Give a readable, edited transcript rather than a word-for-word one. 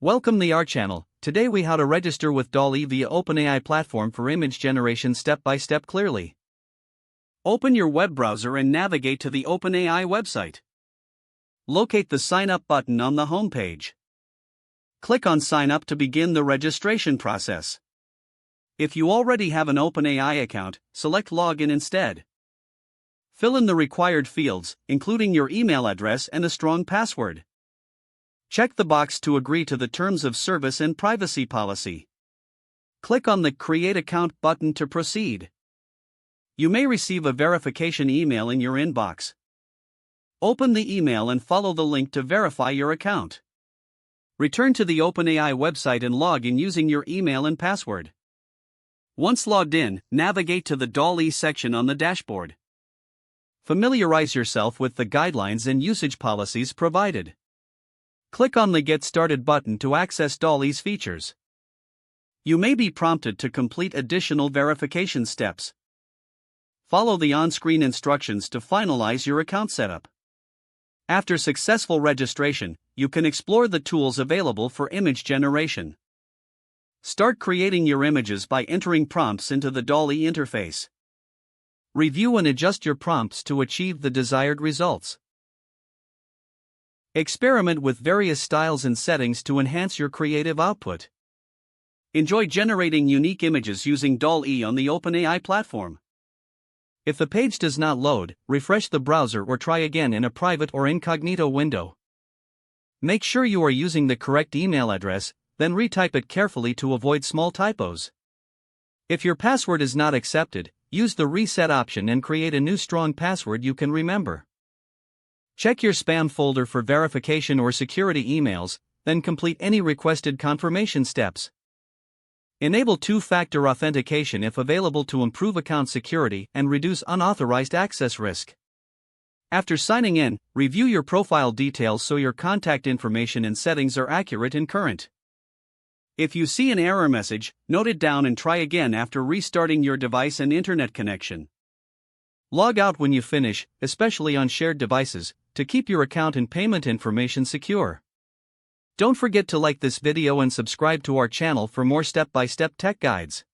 Welcome to our channel. Today we how to register with DALL via OpenAI platform for image generation step by step clearly. Open your web browser and navigate to the OpenAI website. Locate the sign up button on the home page. Click on sign up to begin the registration process. If you already have an OpenAI account, select login instead. Fill in the required fields, including your email address and a strong password. Check the box to agree to the terms of service and privacy policy. Click on the Create Account button to proceed. You may receive a verification email in your inbox. Open the email and follow the link to verify your account. Return to the OpenAI website and log in using your email and password. Once logged in, navigate to the DALL section on the dashboard. Familiarize yourself with the guidelines and usage policies provided. Click on the Get Started button to access DALL's features. You may be prompted to complete additional verification steps. Follow the on-screen instructions to finalize your account setup. After successful registration, you can explore the tools available for image generation. Start creating your images by entering prompts into the DALL interface. Review and adjust your prompts to achieve the desired results. Experiment with various styles and settings to enhance your creative output. Enjoy generating unique images using DALL on the OpenAI platform. If the page does not load, refresh the browser or try again in a private or incognito window. Make sure you are using the correct email address, then retype it carefully to avoid small typos. If your password is not accepted, use the reset option and create a new strong password you can remember. Check your spam folder for verification or security emails, then complete any requested confirmation steps. Enable two-factor authentication if available to improve account security and reduce unauthorized access risk. After signing in, review your profile details so your contact information and settings are accurate and current. If you see an error message, note it down and try again after restarting your device and internet connection. Log out when you finish, especially on shared devices, to keep your account and payment information secure. Don't forget to like this video and subscribe to our channel for more step-by-step tech guides.